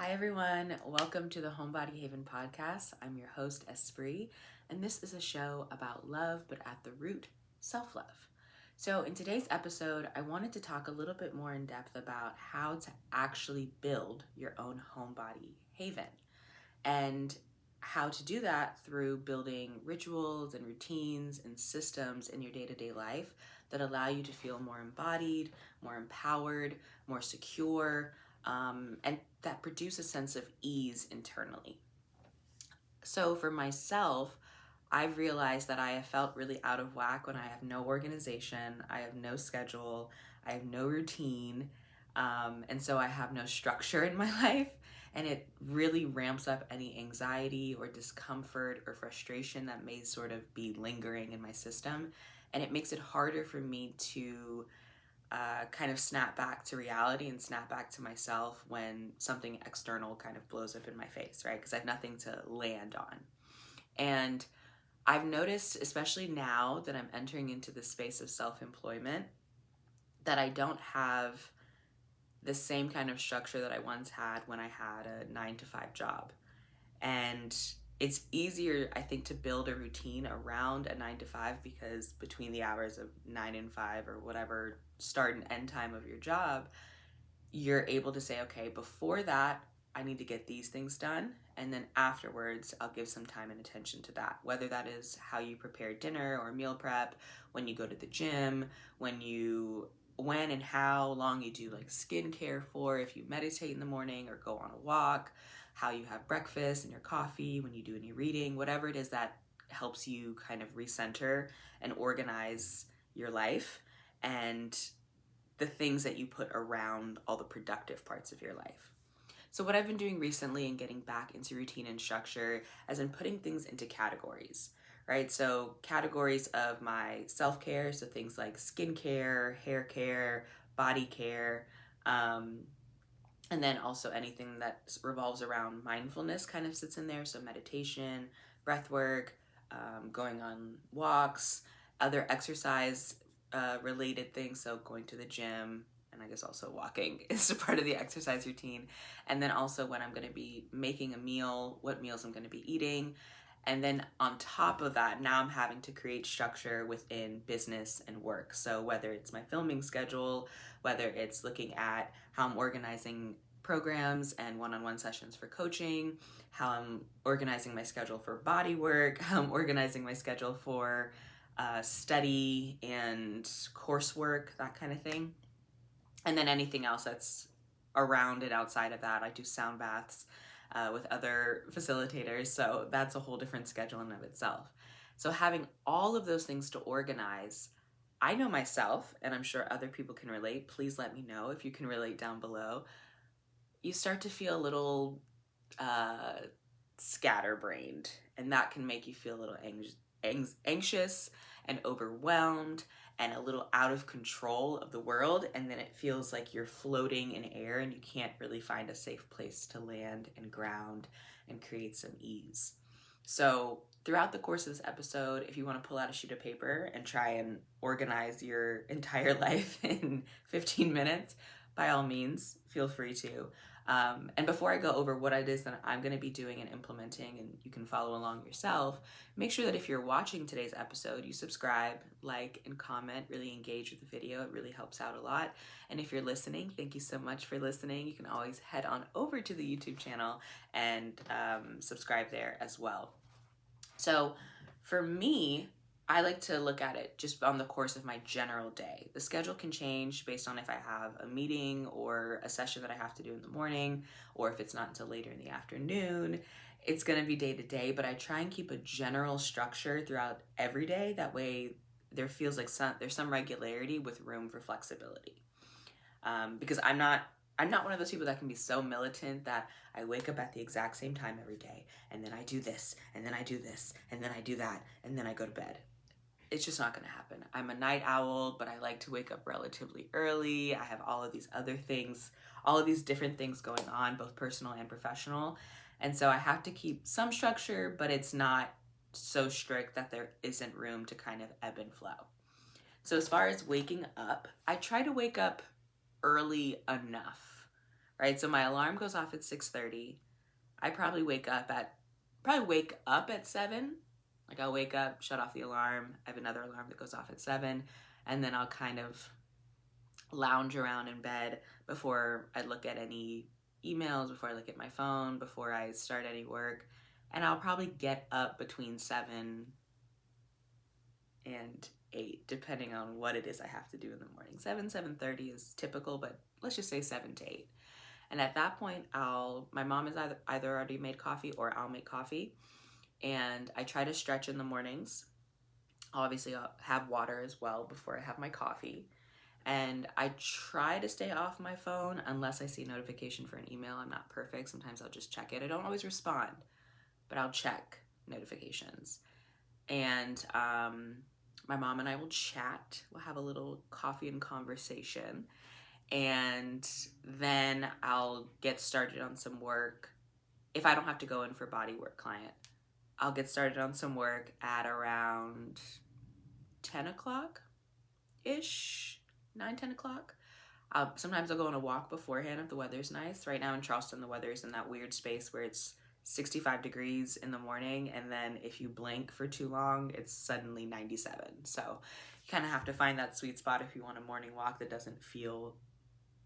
Hi everyone, welcome to the Homebody Haven podcast. I'm your host, Esprit, and this is a show about love, but at the root, self-love. So in today's episode, I wanted to talk a little bit more in depth about how to actually build your own homebody haven and how to do that through building rituals and routines and systems in your day-to-day life that allow you to feel more embodied, more empowered, more secure, and that produce a sense of ease internally. So for myself, I've realized that I have felt really out of whack when I have no organization, I have no schedule, I have no routine, and so I have no structure in my life. And it really ramps up any anxiety or discomfort or frustration that may sort of be lingering in my system. And it makes it harder for me to kind of snap back to reality and snap back to myself when something external kind of blows up in my face, right? Because I have nothing to land on. And I've noticed, especially now that I'm entering into the space of self-employment, that I don't have the same kind of structure that I once had when I had a 9 to 5 job. And it's easier, I think, to build a routine around a 9 to 5 because between the hours of 9 and 5 or whatever start and end time of your job, you're able to say, okay, before that, I need to get these things done. And then afterwards, I'll give some time and attention to that. Whether that is how you prepare dinner or meal prep, when you go to the gym, when and how long you do like skincare for, if you meditate in the morning or go on a walk, how you have breakfast and your coffee, when you do any reading, whatever it is that helps you kind of recenter and organize your life and the things that you put around all the productive parts of your life. So what I've been doing recently and getting back into routine and structure has been putting things into categories, right? So categories of my self-care, so things like skincare, hair care, body care, and then also anything that revolves around mindfulness kind of sits in there. So meditation, breath work, going on walks, other exercise related things. So going to the gym, and I guess also walking is a part of the exercise routine. And then also when I'm going to be making a meal, what meals I'm going to be eating. And then on top of that, now I'm having to create structure within business and work. So whether it's my filming schedule, whether it's looking at how I'm organizing programs and one-on-one sessions for coaching, how I'm organizing my schedule for body work, how I'm organizing my schedule for study and coursework, that kind of thing. And then anything else that's around it outside of that. I do sound baths with other facilitators, so that's a whole different schedule in and of itself. So having all of those things to organize, I know myself, and I'm sure other people can relate. Please let me know if you can relate down below. You start to feel a little scatterbrained, and that can make you feel a little anxious and overwhelmed and a little out of control of the world, and then it feels like you're floating in air and you can't really find a safe place to land and ground and create some ease. So throughout the course of this episode, if you want to pull out a sheet of paper and try and organize your entire life in 15 minutes, by all means, feel free to. And before I go over what it is that I'm going to be doing and implementing, and you can follow along yourself, make sure that if you're watching today's episode, you subscribe, like, and comment, really engage with the video. It really helps out a lot. And if you're listening, thank you so much for listening. You can always head on over to the YouTube channel and subscribe there as well. So for me, I like to look at it just on the course of my general day. The schedule can change based on if I have a meeting or a session that I have to do in the morning, or if it's not until later in the afternoon. It's going to be day to day, but I try and keep a general structure throughout every day. That way there feels like there's some regularity with room for flexibility. Because I'm not one of those people that can be so militant that I wake up at the exact same time every day, and then I do this, and then I do this, and then I do that, and then I go to bed. It's just not going to happen. I'm a night owl, but I like to wake up relatively early. I have all of these other things, all of these different things going on, both personal and professional. And so I have to keep some structure, but it's not so strict that there isn't room to kind of ebb and flow. So as far as waking up, I try to wake up early enough, right? So my alarm goes off at 6:30. I probably wake up at 7. Like I'll wake up, shut off the alarm. I have another alarm that goes off at 7, and then I'll kind of lounge around in bed before I look at any emails, before I look at my phone, before I start any work. And I'll probably get up between 7 and 8, depending on what it is I have to do in the morning. 7:30 is typical, but let's just say 7 to 8. And at that point, my mom has either already made coffee or I'll make coffee. And I try to stretch in the mornings. Obviously, I'll have water as well before I have my coffee. And I try to stay off my phone unless I see a notification for an email. I'm not perfect. Sometimes I'll just check it. I don't always respond, but I'll check notifications. And my mom and I will chat. We'll have a little coffee and conversation. And then I'll get started on some work. If I don't have to go in for body work client, I'll get started on some work at around 10 o'clock-ish, 9-10 o'clock. Sometimes I'll go on a walk beforehand if the weather's nice. Right now in Charleston, the weather's in that weird space where it's 65 degrees in the morning, and then if you blink for too long, it's suddenly 97. So you kind of have to find that sweet spot if you want a morning walk that doesn't feel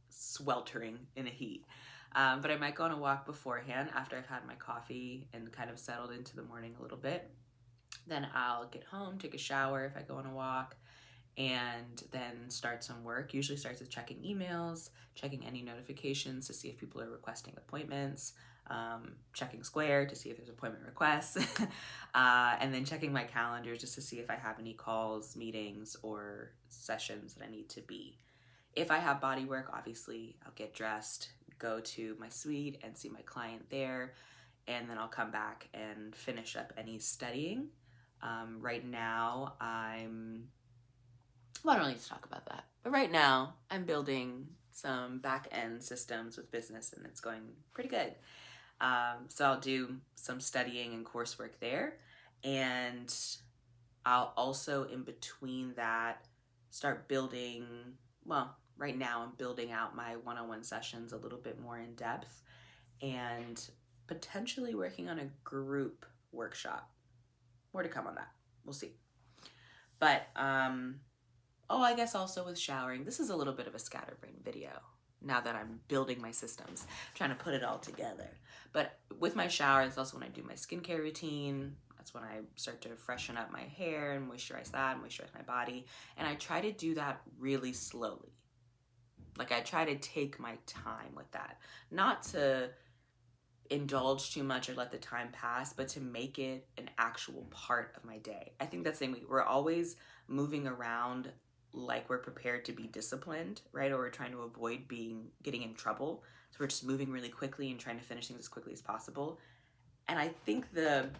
sweltering in the heat. But I might go on a walk beforehand after I've had my coffee and kind of settled into the morning a little bit. Then I'll get home, take a shower if I go on a walk, and then start some work. Usually starts with checking emails, checking any notifications to see if people are requesting appointments, checking Square to see if there's appointment requests, and then checking my calendar just to see if I have any calls, meetings, or sessions that I need to be. If I have body work, obviously I'll get dressed, go to my suite and see my client there, and then I'll come back and finish up any studying. Right now I don't need to talk about that, but right now I'm building some back-end systems with business, and it's going pretty good. So I'll do some studying and coursework there, and I'll also, in between that, start building, right now I'm building out my one-on-one sessions a little bit more in depth, and potentially working on a group workshop. More to come on that. We'll see. But, I guess also with showering, this is a little bit of a scatterbrained video now that I'm building my systems, trying to put it all together. But with my shower, it's also when I do my skincare routine. That's when I start to freshen up my hair and moisturize my body. And I try to do that really slowly. Like I try to take my time with that. Not to indulge too much or let the time pass, but to make it an actual part of my day. I think that's the thing. We're always moving around like we're prepared to be disciplined, right? Or we're trying to avoid getting in trouble. So we're just moving really quickly and trying to finish things as quickly as possible. And I think the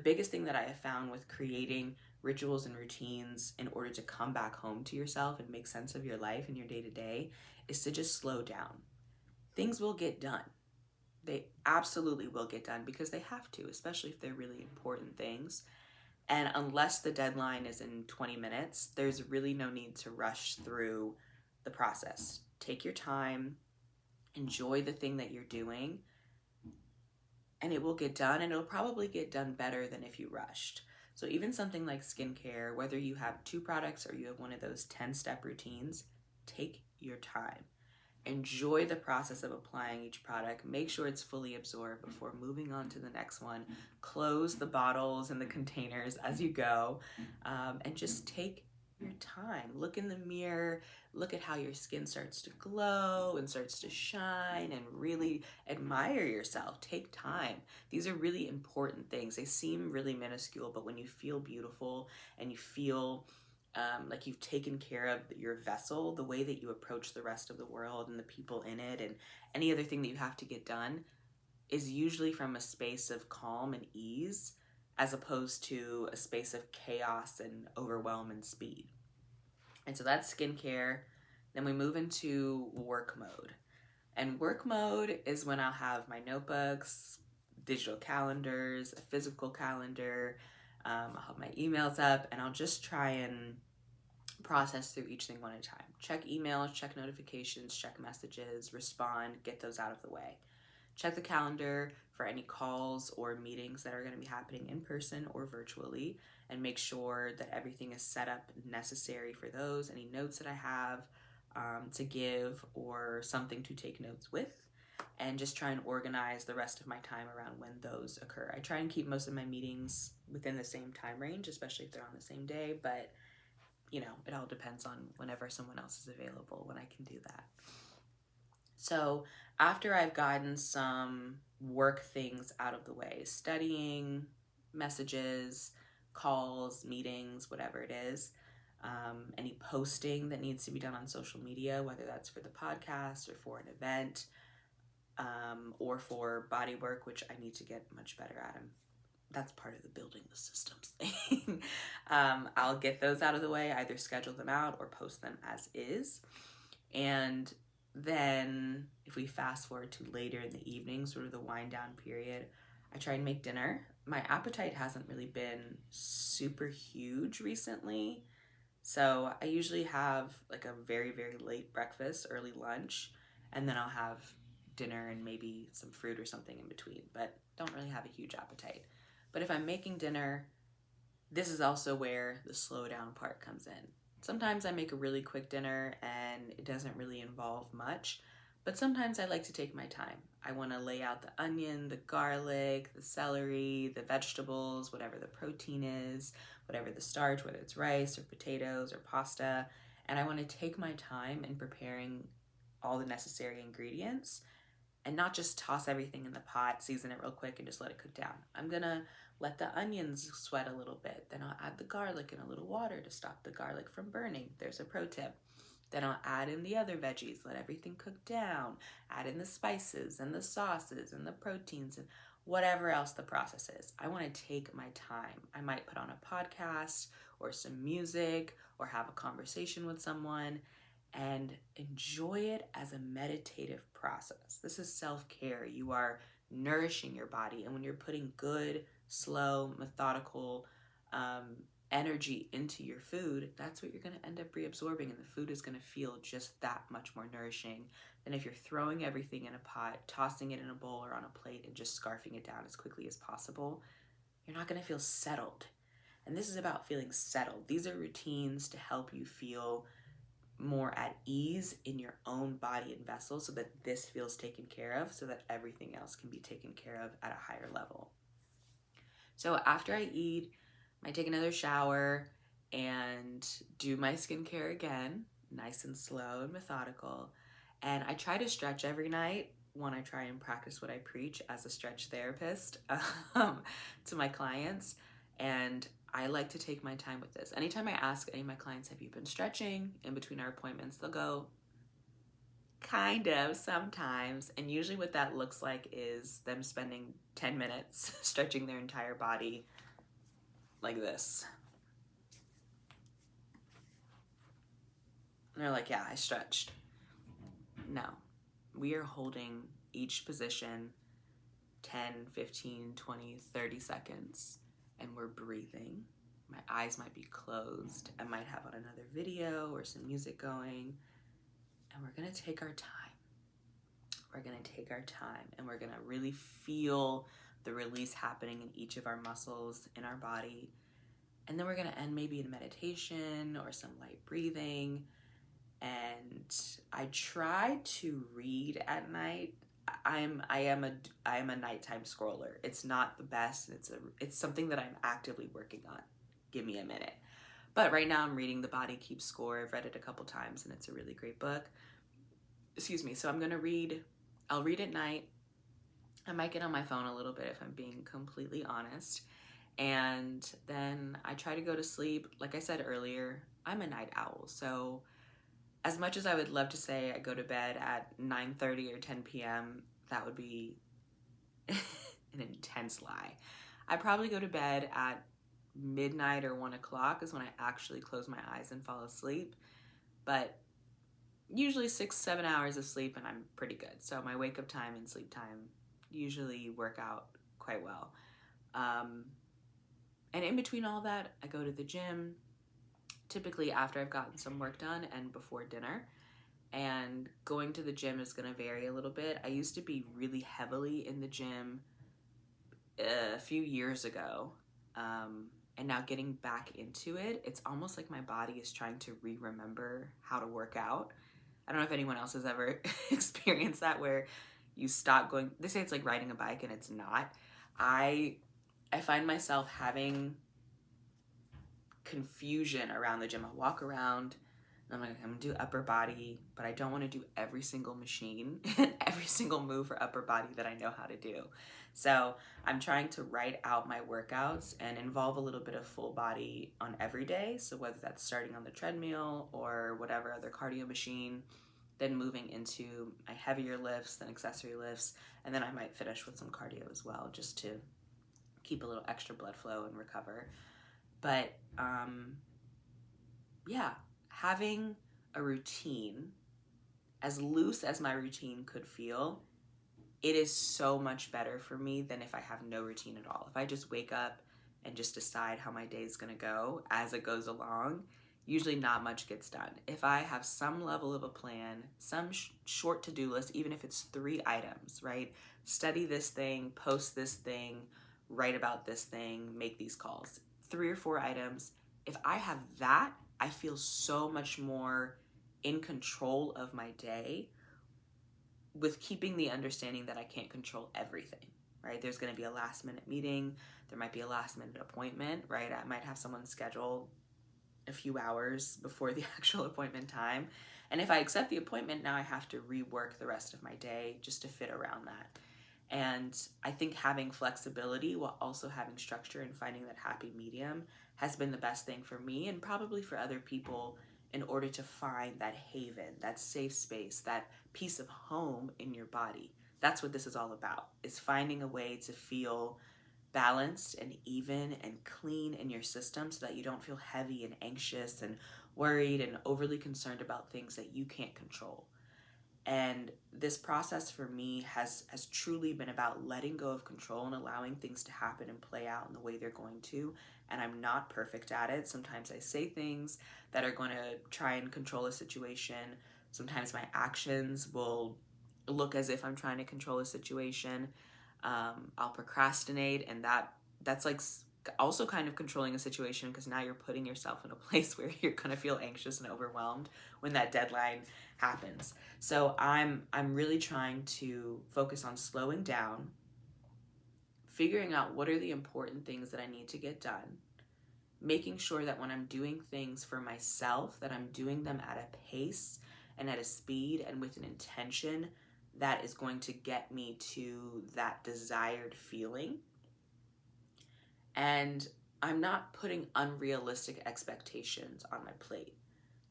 biggest thing that I have found with creating rituals and routines in order to come back home to yourself and make sense of your life and your day-to-day is to just slow down. Things will get done. They absolutely will get done because they have to, especially if they're really important things. And unless the deadline is in 20 minutes, there's really no need to rush through the process. Take your time, enjoy the thing that you're doing, and it will get done, and it'll probably get done better than if you rushed. So even something like skincare, whether you have 2 products or you have one of those 10-step routines, take your time. Enjoy the process of applying each product. Make sure it's fully absorbed before moving on to the next one. Close the bottles and the containers as you go, and just take your time. Look in the mirror. Look at how your skin starts to glow and starts to shine, and really admire yourself. Take time. These are really important things. They seem really minuscule, but when you feel beautiful and you feel like you've taken care of your vessel, the way that you approach the rest of the world and the people in it and any other thing that you have to get done is usually from a space of calm and ease, as opposed to a space of chaos and overwhelm and speed. And so that's skincare. Then we move into work mode. And work mode is when I'll have my notebooks, digital calendars, a physical calendar. I'll have my emails up, and I'll just try and process through each thing one at a time. Check emails, check notifications, check messages, respond, get those out of the way. Check the calendar for any calls or meetings that are going to be happening in person or virtually, and make sure that everything is set up necessary for those. Any notes that I have to give or something to take notes with, and just try and organize the rest of my time around when those occur. I try and keep most of my meetings within the same time range, especially if they're on the same day, but you know, it all depends on whenever someone else is available when I can do that. So after I've gotten some work things out of the way, studying, messages, calls, meetings, whatever it is, any posting that needs to be done on social media, whether that's for the podcast or for an event, or for body work, which I need to get much better at. That's part of the building the systems thing. I'll get those out of the way, either schedule them out or post them as is. And then if we fast forward to later in the evening, sort of the wind down period, I try and make dinner. My appetite hasn't really been super huge recently. So I usually have like a very, very late breakfast, early lunch, and then I'll have dinner and maybe some fruit or something in between, but don't really have a huge appetite. But if I'm making dinner, this is also where the slow down part comes in. Sometimes I make a really quick dinner and it doesn't really involve much, but sometimes I like to take my time. I want to lay out the onion, the garlic, the celery, the vegetables, whatever the protein is, whatever the starch, whether it's rice or potatoes or pasta, and I want to take my time in preparing all the necessary ingredients and not just toss everything in the pot, season it real quick, and just let it cook down. I'm gonna let the onions sweat a little bit. Then I'll add the garlic in a little water to stop the garlic from burning. There's a pro tip. Then I'll add in the other veggies, let everything cook down, add in the spices and the sauces and the proteins and whatever else the process is. I want to take my time. I might put on a podcast or some music or have a conversation with someone and enjoy it as a meditative process. This is self-care. You are nourishing your body, and when you're putting good, slow, methodical energy into your food, that's what you're going to end up reabsorbing, and the food is going to feel just that much more nourishing than if you're throwing everything in a pot, tossing it in a bowl or on a plate, and just scarfing it down as quickly as possible. You're not going to feel settled. And this is about feeling settled. These are routines to help you feel more at ease in your own body and vessel, so that this feels taken care of, so that everything else can be taken care of at a higher level. So after I eat, I might take another shower and do my skincare again, nice and slow and methodical. And I try to stretch every night. One, I try and practice what I preach as a stretch therapist to my clients. And I like to take my time with this. Anytime I ask any of my clients, have you been stretching in between our appointments? They'll go, kind of, sometimes. And usually what that looks like is them spending 10 minutes stretching their entire body like this. And they're like, yeah, I stretched. No, we are holding each position 10, 15, 20, 30 seconds. And we're breathing. My eyes might be closed. I might have on another video or some music going. And we're gonna take our time. We're gonna take our time and we're gonna really feel the release happening in each of our muscles in our body. And then we're gonna end maybe in meditation or some light breathing. And I try to read at night. I am a nighttime scroller. It's not the best. It's something that I'm actively working on. Give me a minute. But right now I'm reading The Body Keeps Score. I've read it a couple times and it's a really great book. Excuse me. So I'll read at night. I might get on my phone a little bit if I'm being completely honest. And then I try to go to sleep. Like I said earlier, I'm a night owl. So as much as I would love to say I go to bed at 9:30 or 10 p.m., that would be an intense lie. I probably go to bed at midnight or 1 o'clock is when I actually close my eyes and fall asleep. But usually 6-7 hours of sleep and I'm pretty good. So my wake up time and sleep time usually work out quite well. And in between all that, I go to the gym. typically after I've gotten some work done and before dinner. And going to the gym is going to vary a little bit. I used to be really heavily in the gym a few years ago. And now getting back into it, it's almost like my body is trying to remember how to work out. I don't know if anyone else has ever experienced that, where you stop going. They say it's like riding a bike, and it's not. I find myself having confusion around the gym. I walk around and I'm like, I'm gonna do upper body, but I don't want to do every single machine, every single move for upper body that I know how to do. So I'm trying to write out my workouts and involve a little bit of full body on every day. So whether that's starting on the treadmill or whatever other cardio machine, then moving into my heavier lifts, then accessory lifts, and then I might finish with some cardio as well, just to keep a little extra blood flow and recover. But yeah, having a routine, as loose as my routine could feel, it is so much better for me than if I have no routine at all. If I just wake up and just decide how my day is going to go as it goes along, usually not much gets done. If I have some level of a plan, some short to-do list, even if it's 3 items, right? Study this thing, post this thing, write about this thing, make these calls. 3 or 4 items. If I have that, I feel so much more in control of my day, with keeping the understanding that I can't control everything, right? There's going to be a last minute meeting. There might be a last minute appointment, right? I might have someone scheduled a few hours before the actual appointment time. And if I accept the appointment, now I have to rework the rest of my day just to fit around that. And I think having flexibility while also having structure and finding that happy medium has been the best thing for me, and probably for other people, in order to find that haven, that safe space, that piece of home in your body. That's what this is all about, is finding a way to feel balanced and even and clean in your system, so that you don't feel heavy and anxious and worried and overly concerned about things that you can't control. And this process for me has truly been about letting go of control and allowing things to happen and play out in the way they're going to. And I'm not perfect at it. Sometimes I say things that are going to try and control a situation. Sometimes my actions will look as if I'm trying to control a situation. I'll procrastinate, and that's like also kind of controlling a situation, because now you're putting yourself in a place where you're going to feel anxious and overwhelmed when that deadline happens. So I'm really trying to focus on slowing down, figuring out what are the important things that I need to get done, making sure that when I'm doing things for myself, that I'm doing them at a pace and at a speed and with an intention that is going to get me to that desired feeling. And I'm not putting unrealistic expectations on my plate.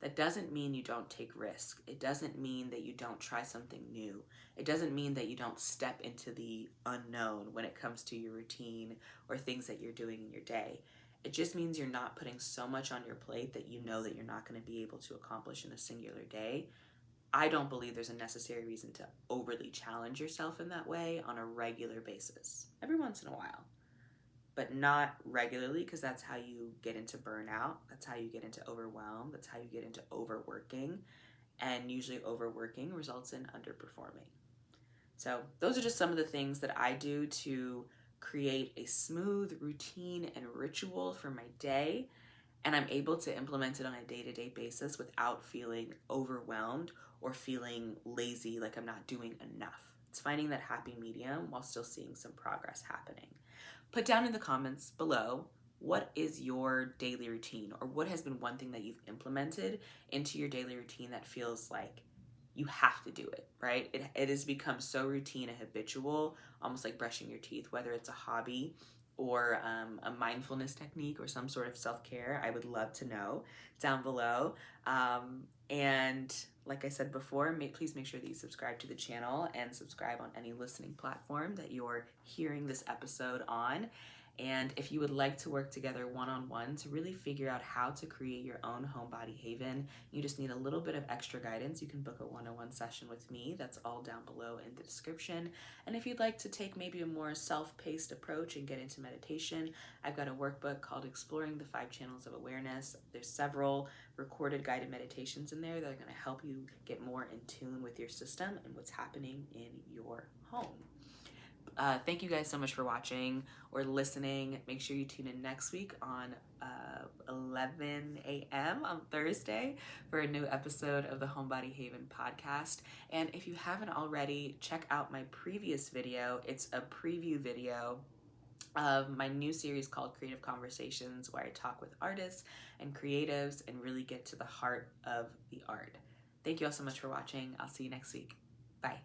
That doesn't mean you don't take risk. It doesn't mean that you don't try something new. It doesn't mean that you don't step into the unknown when it comes to your routine or things that you're doing in your day. It just means you're not putting so much on your plate that you know that you're not going to be able to accomplish in a singular day. I don't believe there's a necessary reason to overly challenge yourself in that way on a regular basis. Every once in a while, but not regularly, because that's how you get into burnout. That's how you get into overwhelm. That's how you get into overworking. And usually overworking results in underperforming. So those are just some of the things that I do to create a smooth routine and ritual for my day. And I'm able to implement it on a day-to-day basis without feeling overwhelmed or feeling lazy, like I'm not doing enough. It's finding that happy medium while still seeing some progress happening. Put down in the comments below, what is your daily routine, or what has been one thing that you've implemented into your daily routine that feels like you have to do it, right? It has become so routine and habitual, almost like brushing your teeth, whether it's a hobby or a mindfulness technique or some sort of self-care. I would love to know down below. And like I said before, please make sure that you subscribe to the channel and subscribe on any listening platform that you're hearing this episode on. And if you would like to work together one-on-one to really figure out how to create your own homebody haven, you just need a little bit of extra guidance, you can book a one-on-one session with me. That's all down below in the description. And if you'd like to take maybe a more self-paced approach and get into meditation, I've got a workbook called Exploring the 5 Channels of Awareness. There's several recorded guided meditations in there that are going to help you get more in tune with your system and what's happening in your home. Thank you guys so much for watching or listening. Make sure you tune in next week on 11 a.m. on Thursday for a new episode of the Homebody Haven podcast. And if you haven't already, check out my previous video. It's a preview video of my new series called Creative Conversations, where I talk with artists and creatives and really get to the heart of the art. Thank you all so much for watching. I'll see you next week. Bye.